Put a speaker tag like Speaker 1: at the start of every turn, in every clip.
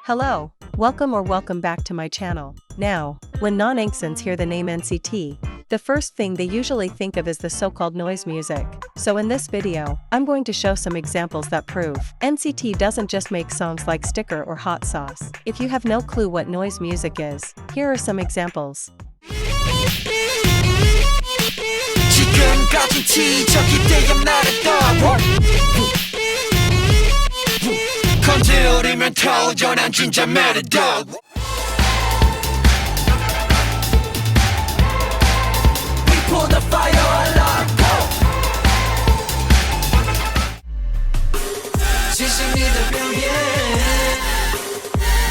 Speaker 1: Hello, welcome back to my channel. Now, when non-nctzens hear the name NCT, the first thing they usually think of is the so-called noise music. So in this video, I'm going to show some examples that prove NCT doesn't just make songs like Sticker or Hot Sauce. If you have no clue what noise music is, here are some examples.
Speaker 2: 건드리면 터져 난 진짜 매력적 We pull the fire alarm go 지식이들 표현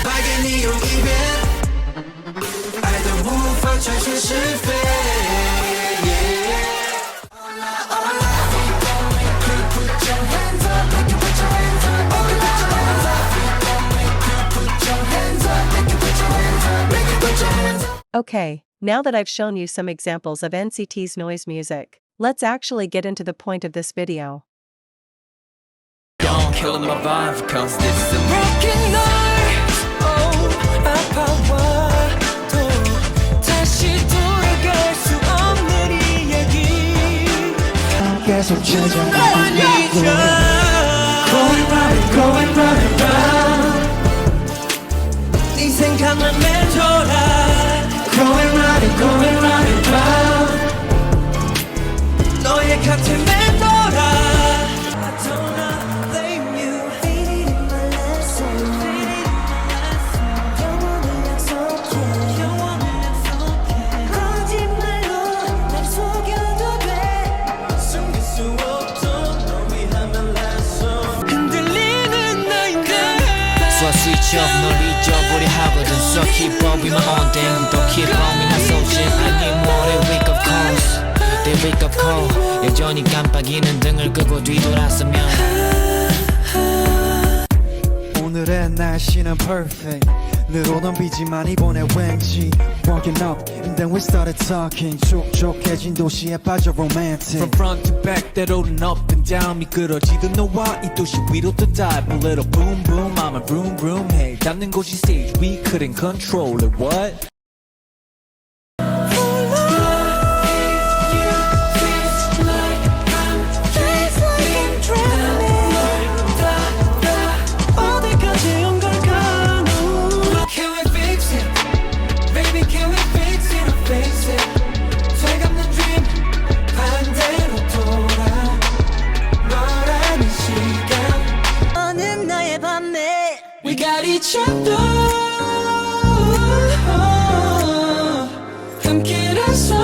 Speaker 2: 밝은 이유 이벤爱的无法拆穿是非
Speaker 1: Okay, now that I've shown you some examples of NCT's noise music, let's actually get into the point of this video.
Speaker 2: Killing my vibe, cause this is a broken night. Oh, 아파와도 다시 돌아갈 수 없는 이야기. 계속 찾아가. Going round and round. 네 생각만 맴돌아. Going round and round. 너의 곁에 맴돌아. Switch off 널 잊어버려 하거든 So keep up with my own thing 또 keep on me 나 쏘진 I need more than wake up calls They wake up call 여전히 깜빡이는 등을 끄고 뒤돌았으면
Speaker 3: 오늘의 날씨는 perfect 늘 오던 비지만 이번에 왠지 Walking up and then we started talking 촉촉해진 도시에 빠져 romantic
Speaker 4: From front to back 때로는 up and down 미끄러지던 너와 이 도시 위로 또 dive A little boom boom I'm a vroom vroom Hey 닿는 곳이 stage we couldn't control it What?
Speaker 2: We got each other 함께라서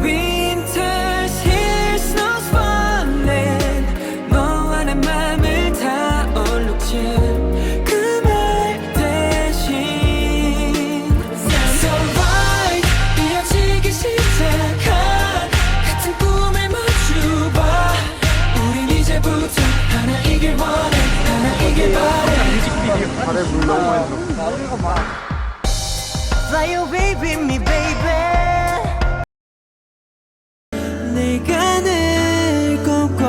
Speaker 2: Winter's here, snow's falling 너와 내 맘을 다 얼룩진 그 말 대신 So right 이어지기 시작한 같은 꿈을 맞춰봐 우린 이제부터 하나 이길 원해 하나 이길 바래
Speaker 5: Fly away with me baby 내가 늘 꿈꿔왔던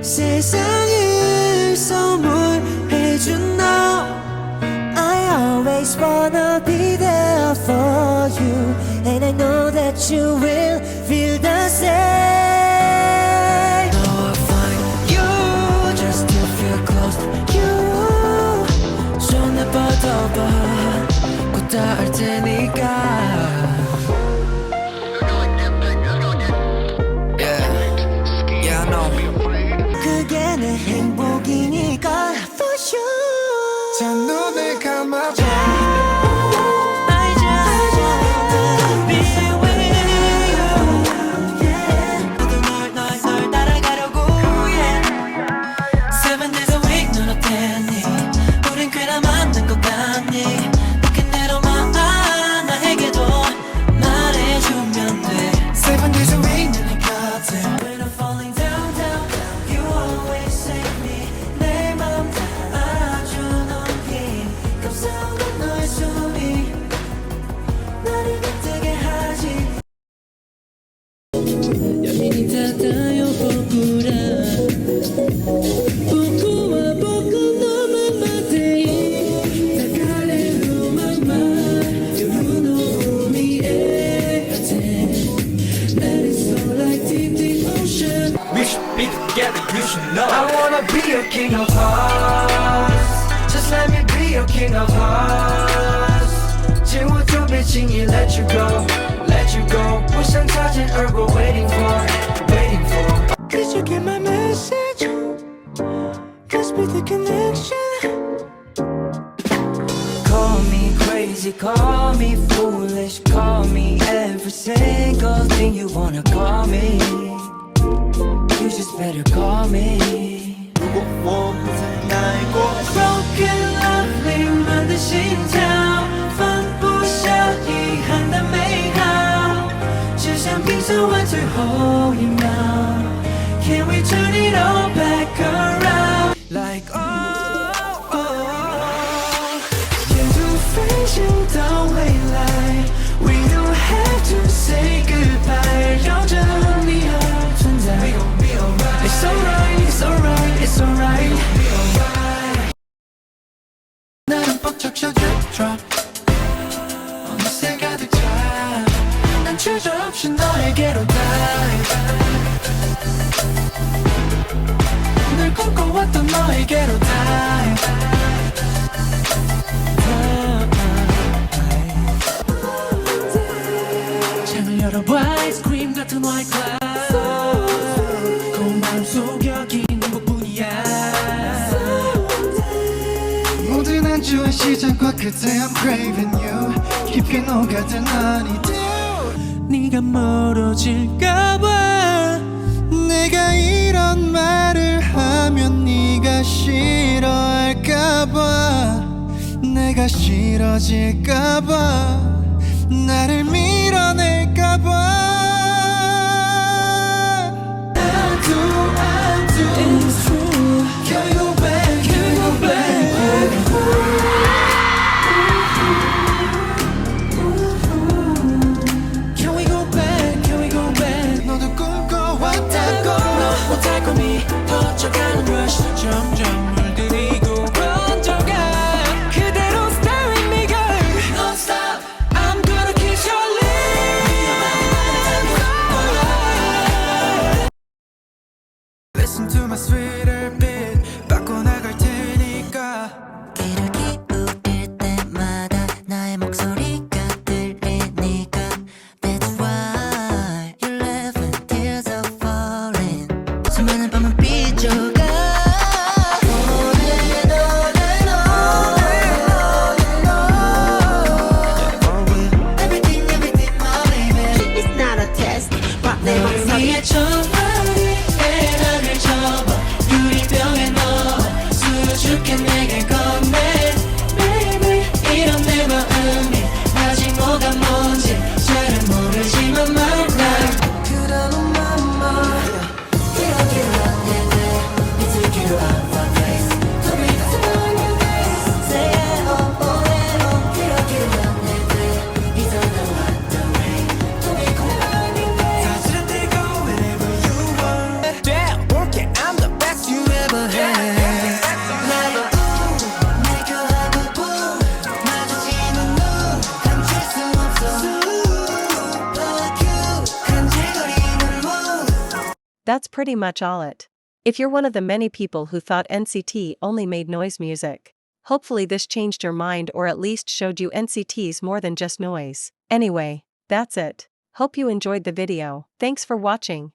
Speaker 5: 세상을 선물해준 너 I always wanna be there for you And I know that you will feel the same 뻗어봐 곧 닿을 테니까 Yeah, I know 그게 내 행복이니까 For you
Speaker 2: 자 눈을 감아봐
Speaker 5: I just wanna be with you
Speaker 4: should be together, you should know.
Speaker 5: I wanna be your king of hearts. Just let me be your king of hearts. 紧握住别轻易 let you go, let you go. 不想擦肩而过 waiting for, waiting for. Did you get my message? Must be the connection. Call me crazy, call me foolish, call me every single thing you wanna call me. You just better call me. Broken lovely 们的心跳分不下遗憾的美好，只想闭上完最后一秒。Can we turn it all back around? Like oh, oh. 沿途飞行到未来 We don't have to say goodbye 绕着你而存在 We gon' be alright It's alright, it's alright, it's alright Be alright 나는 벅차쳐 drip drop 어느새 가득 차 난 주저없이 너에게로 dive 늘 꿈꿔왔던 너에게로 dive 창을 열어봐 아이스크림 같은 white cloud 고운 바람 속여 긴 행복뿐이야
Speaker 3: 모든 안주의 시작과 끝에 I'm craving you 깊게 녹아든 honeydew
Speaker 5: 네가 멀어질까봐
Speaker 3: 내가 이런 말을 하면 네가 싫어할까봐 내가 싫어질까봐 나를 밀어낼까봐
Speaker 5: It's true Can we go back, can we go back Can we go back, can we go back
Speaker 3: 너도 꿈꿔왔다고
Speaker 5: 너 달콤히 퍼져가는 rush 점점 물들이고 번져가 그대로 stay with me girl Non stop I'm gonna kiss your lips
Speaker 3: Listen to my sweeter beat 바꿔나갈 테니까
Speaker 6: 귀를 기울일 때마다 나의 목소리가 들리니까 That's why you left me tears are falling 수많은 밤을 삐져가 On and on and on Everything, everything my baby It's not a test 내 맘속에
Speaker 5: 전화기에 나를 접어 유리병에 넣어 수줍게 내게 건네 Baby 이런 내 마음이 아직 뭐가 뭔지 잘은 모르지만 my life
Speaker 6: 그런 맘마 기억이 안되네 itzy on my face To be the on your face Say it oh oh it oh 기억이 안되네 It's on the way To be cool on your face
Speaker 5: 사실은 take go wherever you want Damn, okay, I'm the best you ever had
Speaker 6: Never 내가 하고 보 마주치는 눈 감출 수 없어 Like you 간질거리는 몸
Speaker 1: That's pretty much all it. If you're one of the many people who thought NCT only made noise music, hopefully this changed your mind or at least showed you NCTs more than just noise. Anyway, that's it. Hope you enjoyed the video. Thanks for watching.